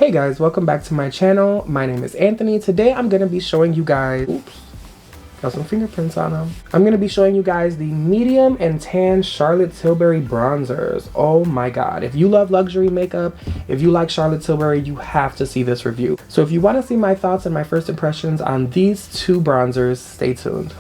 Hey guys, welcome back to my channel. My name is Anthony. Today I'm gonna be showing you guys, oops, got some fingerprints on them. I'm gonna be showing you guys the medium and tan Charlotte Tilbury bronzers. Oh my god, if you love luxury makeup, if you like Charlotte Tilbury, you have to see this review. So if you want to see my thoughts and my first impressions on these two bronzers, stay tuned.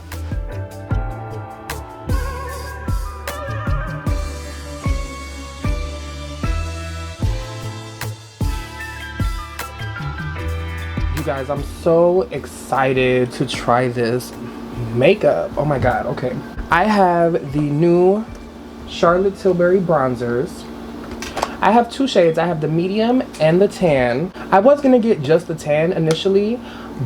You guys, I'm so excited to try this makeup. Oh my god. Okay, I have the new Charlotte Tilbury bronzers. I have two shades. I have the medium and the tan. I was gonna get just the tan initially,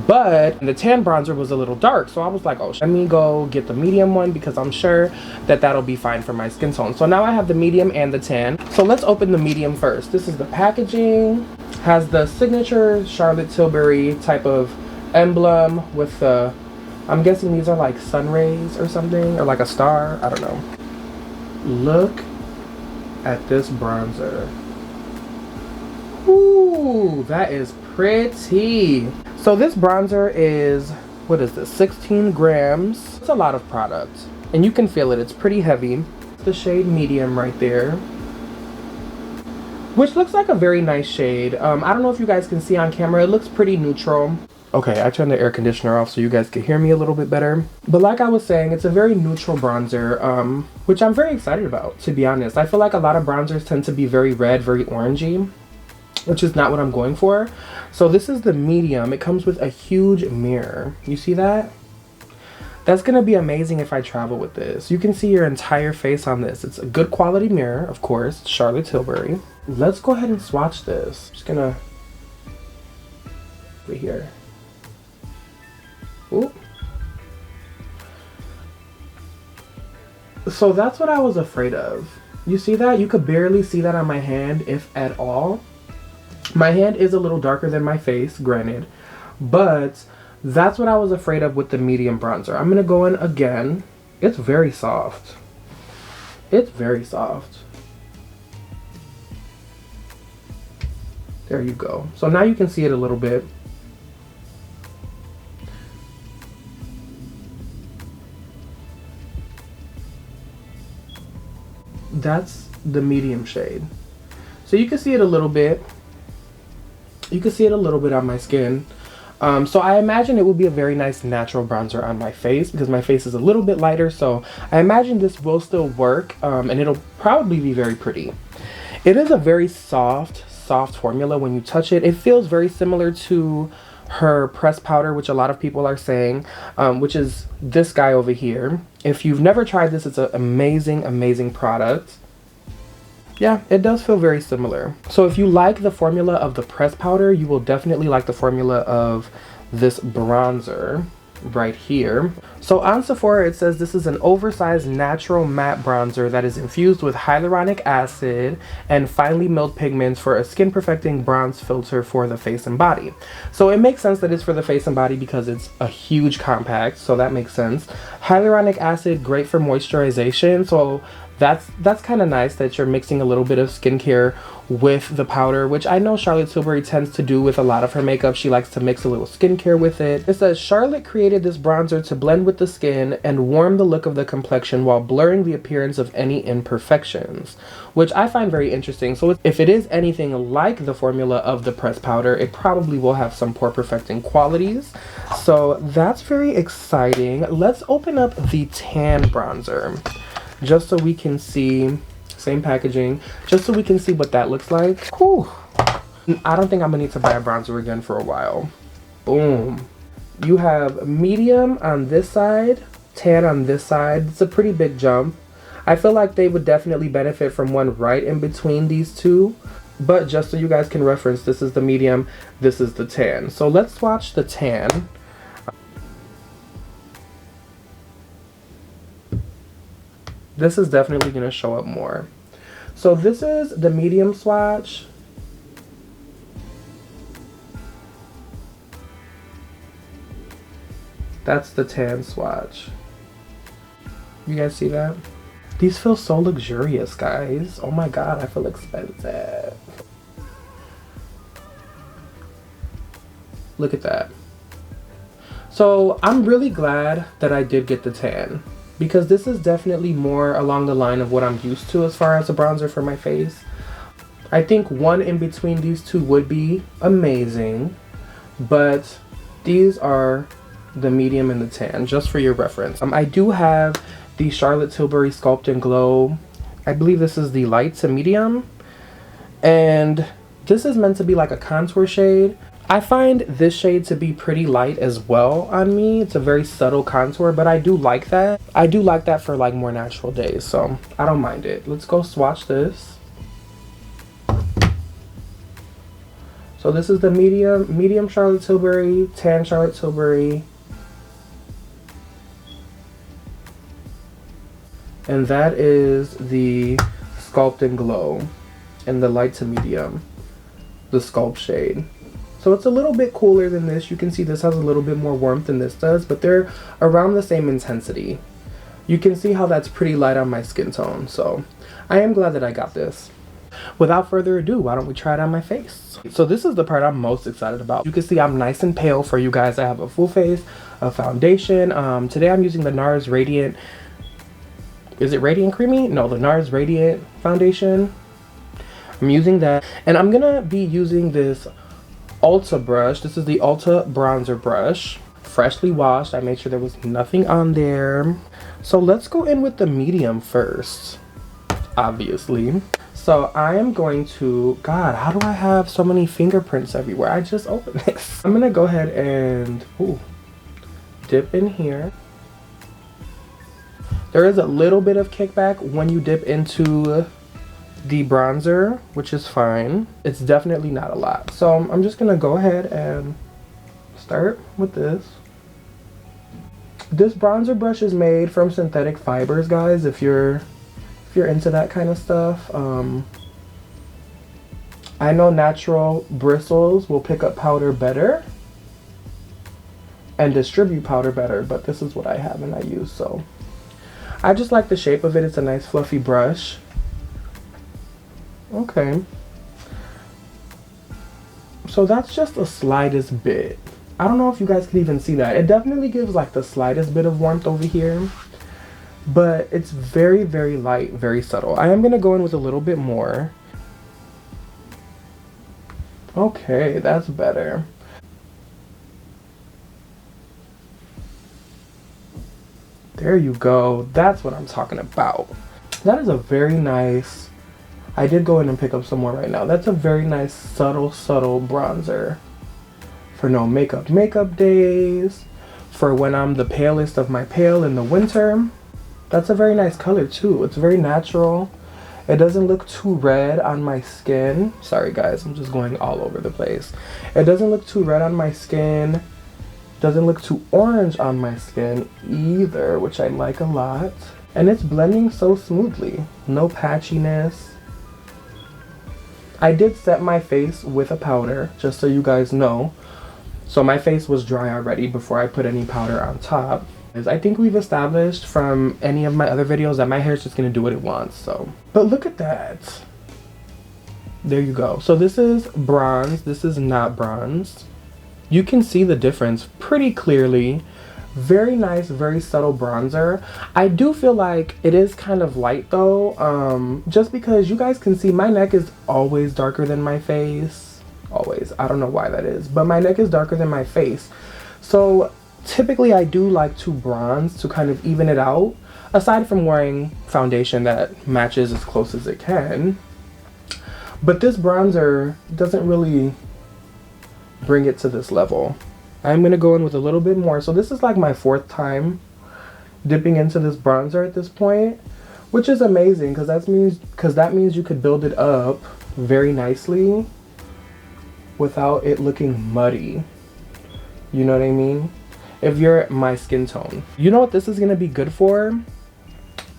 but the tan bronzer was a little dark, so I was like, oh, let me go get the medium one because I'm sure that that'll be fine for my skin tone. So now I have the medium and the tan. So let's open the medium first. This is the packaging. Has the signature Charlotte Tilbury type of emblem with the, I'm guessing these are like sun rays or something, or like a star, I don't know. Look at this bronzer. Ooh, that is pretty. So this bronzer is, what is this, 16 grams. It's a lot of product, and you can feel it, it's pretty heavy. The shade medium right there, which looks like a very nice shade. I don't know if you guys can see on camera, it looks pretty neutral. Okay, I turned the air conditioner off so you guys could hear me a little bit better. But like I was saying, it's a very neutral bronzer, which I'm very excited about, to be honest. I feel like a lot of bronzers tend to be very red, very orangey, which is not what I'm going for. So this is the medium. It comes with a huge mirror. You see that? That's gonna be amazing if I travel with this. You can see your entire face on this. It's a good quality mirror, of course, Charlotte Tilbury. Let's go ahead and swatch this. Just gonna right here. Ooh. So that's what I was afraid of. You see that? You could barely see that on my hand, if at all. My hand is a little darker than my face, granted, but that's what I was afraid of with the medium bronzer. I'm gonna go in again. It's very soft. It's very soft. There you go. So now you can see it a little bit. That's the medium shade. So you can see it a little bit. You can see it a little bit on my skin. So I imagine it will be a very nice natural bronzer on my face because my face is a little bit lighter. So I imagine this will still work, and it'll probably be very pretty. It is a very soft formula when you touch it. It feels very similar to her pressed powder, which a lot of people are saying, which is this guy over here. If you've never tried this, it's an amazing product. Yeah, it does feel very similar. So if you like the formula of the pressed powder, you will definitely like the formula of this bronzer right here. So on Sephora, it says this is an oversized natural matte bronzer that is infused with hyaluronic acid and finely milled pigments for a skin perfecting bronze filter for the face and body. So it makes sense that it's for the face and body because it's a huge compact, so that makes sense. Hyaluronic acid, great for moisturization, so that's kind of nice that you're mixing a little bit of skincare with the powder, which I know Charlotte Tilbury tends to do with a lot of her makeup. She likes to mix a little skincare with it. It says Charlotte created this bronzer to blend with the skin and warm the look of the complexion while blurring the appearance of any imperfections, which I find very interesting. So if it is anything like the formula of the pressed powder, it probably will have some pore perfecting qualities. So that's very exciting. Let's open up the tan bronzer just so we can see, same packaging, just so we can see what that looks like. Whew. I don't think I'm gonna need to buy a bronzer again for a while. Boom. You have medium on this side, tan on this side. It's a pretty big jump. I feel like they would definitely benefit from one right in between these two, but just so you guys can reference, this is the medium, this is the tan. So let's swatch the tan. This is definitely going to show up more. So this is the medium swatch. That's the tan swatch. You guys see that? These feel so luxurious, guys. Oh my god, I feel expensive. Look at that. So I'm really glad that I did get the tan, because this is definitely more along the line of what I'm used to as far as a bronzer for my face. I think one in between these two would be amazing, but these are the medium and the tan, just for your reference. I do have the Charlotte Tilbury Sculpt and Glow. I believe this is the light to medium, and this is meant to be like a contour shade. I find this shade to be pretty light as well on me. It's a very subtle contour, but I do like that. I do like that for like more natural days, so I don't mind it. Let's go swatch this. So this is the medium Charlotte Tilbury, tan Charlotte Tilbury. And that is the Sculpt and Glow in the light to medium, the Sculpt shade. So it's a little bit cooler than this. You can see this has a little bit more warmth than this does, but they're around the same intensity. You can see how that's pretty light on my skin tone. So I am glad that I got this. Without further ado, why don't we try it on my face? So this is the part I'm most excited about. You can see I'm nice and pale for you guys. I have a full face of foundation. Today I'm using the Nars Radiant. Is it Radiant Creamy? No, the Nars Radiant foundation. I'm using that. And I'm gonna be using this Ulta brush. This is the Ulta bronzer brush, freshly washed. I made sure there was nothing on there. So let's go in with the medium first, obviously. So I am going to, God, how do I have so many fingerprints everywhere? I just opened this. I'm gonna go ahead and dip in here. There is a little bit of kickback when you dip into the bronzer, which is fine. It's definitely not a lot. So I'm just gonna go ahead and start with this. This bronzer brush is made from synthetic fibers, guys, if you're into that kind of stuff. I know natural bristles will pick up powder better and distribute powder better, but this is what I have and I use. So I just like the shape of it. It's a nice fluffy brush. Okay, so that's just the slightest bit. I don't know if you guys can even see that. It definitely gives like the slightest bit of warmth over here, but it's very, very light, very subtle. I am gonna go in with a little bit more. Okay, that's better. There you go. That's what I'm talking about. That is a very nice, I did go in and pick up some more right now. That's a very nice subtle bronzer for no makeup days, for when I'm the palest of my pale in the winter. That's a very nice color too. It's very natural. It doesn't look too red on my skin. Sorry guys, I'm just going all over the place. It doesn't look too red on my skin. Doesn't look too orange on my skin either, which I like a lot. And it's blending so smoothly. No patchiness. I did set my face with a powder, just so you guys know. So my face was dry already before I put any powder on top. I think we've established from any of my other videos that my hair is just gonna do what it wants, so. But look at that. There you go. So this is bronze, this is not bronze. You can see the difference pretty clearly. Very nice, very subtle bronzer. I do feel like it is kind of light though, just because you guys can see my neck is always darker than my face. Always. I don't know why that is, but my neck is darker than my face. So typically I do like to bronze to kind of even it out, aside from wearing foundation that matches as close as it can. But this bronzer doesn't really bring it to this level. I'm gonna go in with a little bit more. So this is like my 4th time dipping into this bronzer at this point, which is amazing because that means you could build it up very nicely without it looking muddy. You know what I mean? If you're my skin tone. You know what this is gonna be good for?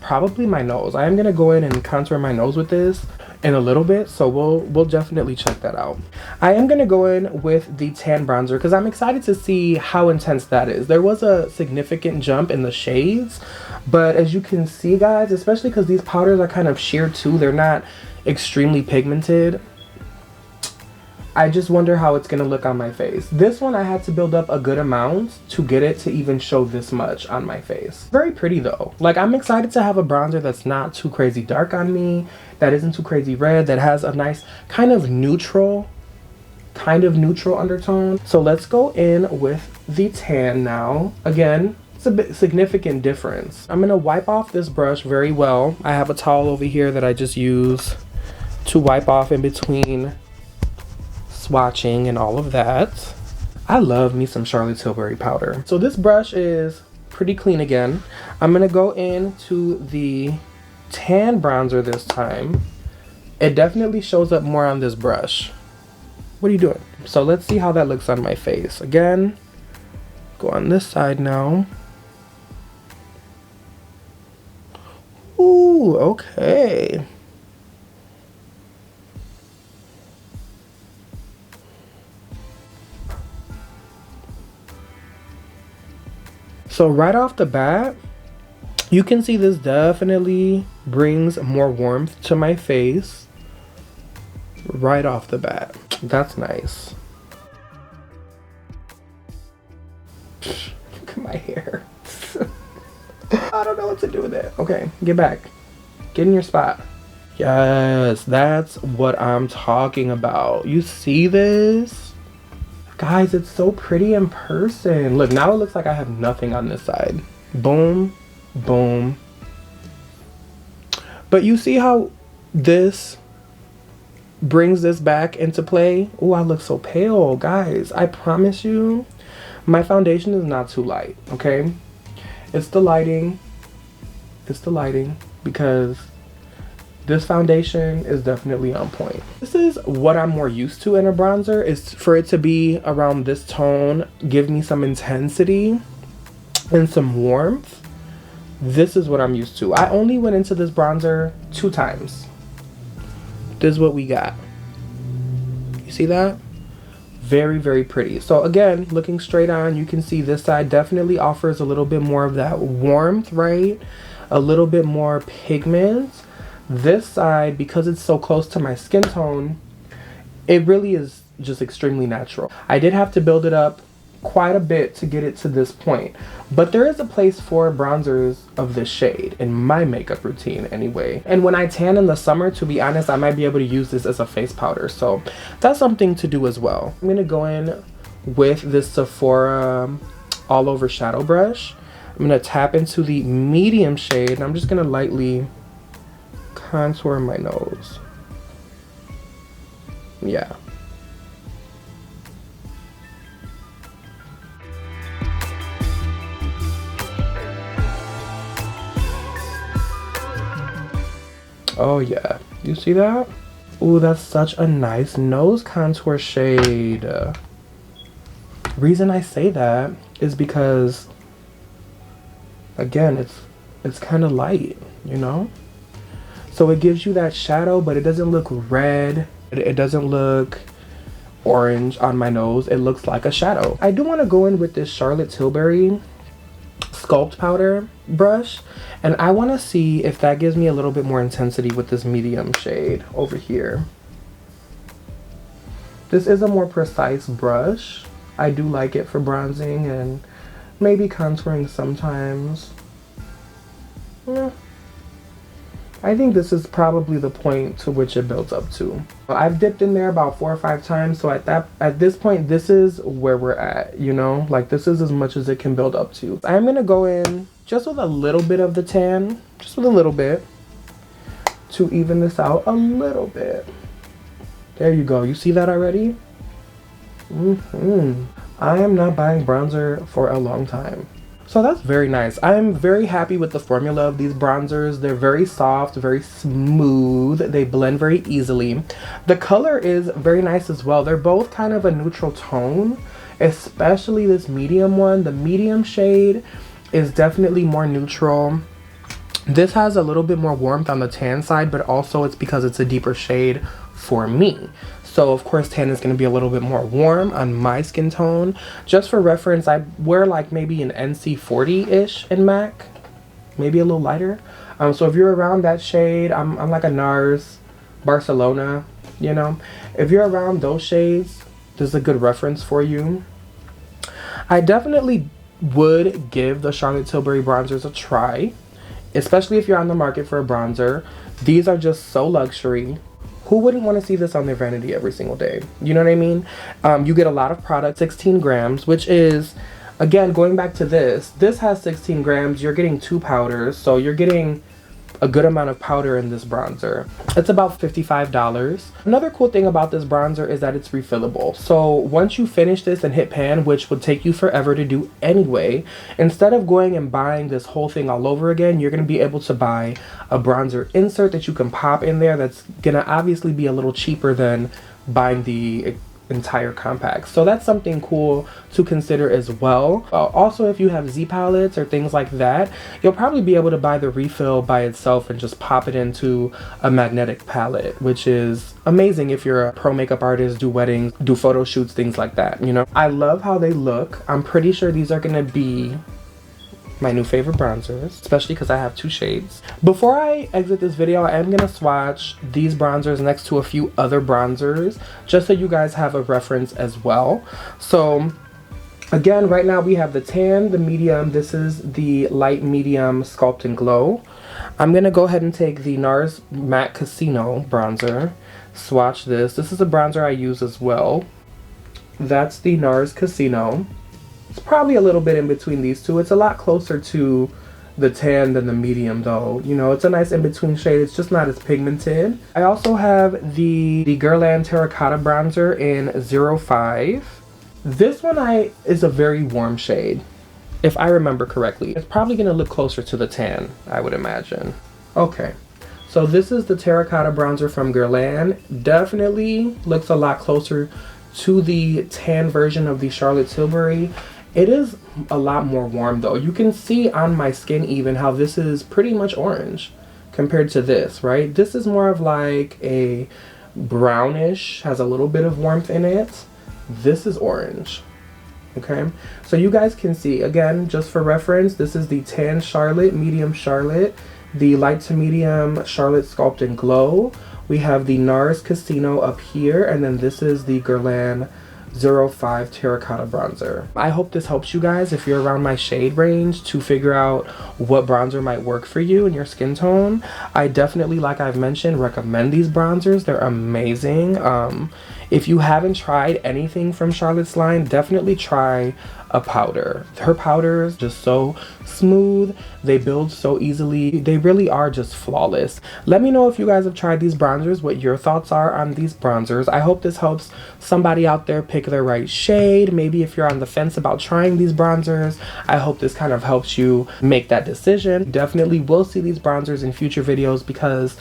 Probably my nose. I am gonna go in and contour my nose with this in a little bit, so we'll definitely check that out. I am gonna go in with the tan bronzer because I'm excited to see how intense that is. There was a significant jump in the shades, but as you can see guys, especially because these powders are kind of sheer too, they're not extremely pigmented. I just wonder how it's gonna look on my face. This one I had to build up a good amount to get it to even show this much on my face. Very pretty though. Like, I'm excited to have a bronzer that's not too crazy dark on me, that isn't too crazy red, that has a nice kind of neutral undertone. So let's go in with the tan now. Again, it's a bit significant difference. I'm gonna wipe off this brush very well. I have a towel over here that I just use to wipe off in between swatching and all of that. I love me some Charlotte Tilbury powder. So this brush is pretty clean again. I'm gonna go into the tan bronzer this time. It definitely shows up more on this brush. What are you doing? So let's see how that looks on my face. Again, go on this side now. Ooh, okay. So right off the bat, you can see this definitely brings more warmth to my face. Right off the bat. That's nice. Look at my hair. I don't know what to do with it. Okay, get back. Get in your spot. Yes, that's what I'm talking about. You see this? Guys, it's so pretty in person. Look, now it looks like I have nothing on this side. Boom, boom. But you see how this brings this back into play? Oh, I look so pale. Guys, I promise you, my foundation is not too light, okay? It's the lighting. It's the lighting, because this foundation is definitely on point. This is what I'm more used to in a bronzer, is for it to be around this tone, give me some intensity and some warmth. This is what I'm used to. I only went into this bronzer 2 times. This is what we got. You see that? Very, very pretty. So again, looking straight on, you can see this side definitely offers a little bit more of that warmth, right? A little bit more pigment. This side, because it's so close to my skin tone, it really is just extremely natural. I did have to build it up quite a bit to get it to this point, but there is a place for bronzers of this shade in my makeup routine anyway. And when I tan in the summer, to be honest, I might be able to use this as a face powder, so that's something to do as well. I'm gonna go in with this Sephora all over shadow brush. I'm gonna tap into the medium shade, and I'm just gonna lightly contour my nose. Yeah. Oh yeah, you see that? Ooh, that's such a nice nose contour shade. Reason I say that is because, again, it's kind of light, you know? So it gives you that shadow, but it doesn't look red. It doesn't look orange on my nose. It looks like a shadow. I do want to go in with this Charlotte Tilbury sculpt powder brush, and I want to see if that gives me a little bit more intensity with this medium shade over here. This is a more precise brush. I do like it for bronzing and maybe contouring sometimes. Yeah. I think this is probably the point to which it builds up to. I've dipped in there about 4 or 5 times, so at this point, this is where we're at, you know? Like, this is as much as it can build up to. I'm gonna go in just with a little bit of the tan, just with a little bit, to even this out a little bit. There you go. You see that already? I am not buying bronzer for a long time. So that's very nice. I'm very happy with the formula of these bronzers. They're very soft, very smooth. They blend very easily. The color is very nice as well. They're both kind of a neutral tone, especially this medium one. The medium shade is definitely more neutral. This has a little bit more warmth on the tan side, but also it's because it's a deeper shade for me. So of course tan is going to be a little bit more warm on my skin tone. Just for reference, I wear like maybe an NC 40-ish in MAC, maybe a little lighter. So if you're around that shade, I'm like a Nars Barcelona you know. If you're around those shades, this is a good reference for you. I definitely would give the Charlotte Tilbury bronzers a try, especially if you're on the market for a bronzer. These are just so luxury. Who wouldn't want to see this on their vanity every single day? You know what I mean? You get a lot of product, 16 grams, which is, again, going back to this has 16 grams. You're getting 2 powders, so you're getting a good amount of powder in this bronzer. It's about $55. Another cool thing about this bronzer is that it's refillable. So once you finish this and hit pan, which would take you forever to do anyway, instead of going and buying this whole thing all over again, you're going to be able to buy a bronzer insert that you can pop in there. That's gonna obviously be a little cheaper than buying the entire compact. So that's something cool to consider as well. Also, if you have Z palettes or things like that, you'll probably be able to buy the refill by itself and just pop it into a magnetic palette, which is amazing if you're a pro makeup artist, do weddings, do photo shoots, things like that, you know. I love how they look. I'm pretty sure these are gonna be my new favorite bronzers, especially because I have 2 shades. Before I exit this video, I am gonna swatch these bronzers next to a few other bronzers, just so you guys have a reference as well. So again, right now we have the tan, the medium. This is the light medium Sculpt and Glow. I'm gonna go ahead and take the Nars Matte Casino bronzer, swatch this. This is a bronzer I use as well. That's the Nars Casino. It's probably a little bit in between these two. It's a lot closer to the tan than the medium though. You know, it's a nice in-between shade. It's just not as pigmented. I also have the Guerlain Terracotta bronzer in 05. This one is a very warm shade, if I remember correctly. It's probably gonna look closer to the tan, I would imagine. Okay, so this is the Terracotta bronzer from Guerlain. Definitely looks a lot closer to the tan version of the Charlotte Tilbury. It is a lot more warm though. You can see on my skin even how this is pretty much orange compared to this, right? This is more of like a brownish, has a little bit of warmth in it. This is orange, okay? So you guys can see, again, just for reference, this is the tan Charlotte, medium Charlotte, the light to medium Charlotte Sculpt and Glow. We have the Nars Casino up here, and then this is the Guerlain 05 Terracotta bronzer. I hope this helps you guys if you're around my shade range to figure out what bronzer might work for you and your skin tone. I definitely, like I've mentioned, recommend these bronzers. They're amazing. If you haven't tried anything from Charlotte's line, definitely try a powder. Her powders just so smooth, they build so easily, they really are just flawless. Let me know if you guys have tried these bronzers, what your thoughts are on these bronzers. I hope this helps somebody out there pick their right shade. Maybe if you're on the fence about trying these bronzers, I hope this kind of helps you make that decision. Definitely will see these bronzers in future videos because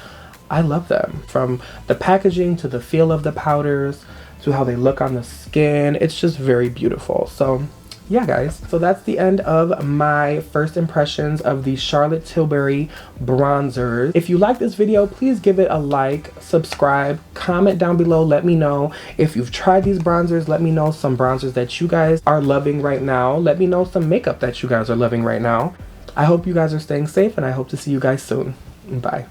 I love them. From the packaging to the feel of the powders to how they look on the skin, it's just very beautiful. So yeah guys, so that's the end of my first impressions of the Charlotte Tilbury bronzers. If you like this video, please give it a like, subscribe, comment down below. Let me know if you've tried these bronzers. Let me know some bronzers that you guys are loving right now. Let me know some makeup that you guys are loving right now. I hope you guys are staying safe, and I hope to see you guys soon. Bye.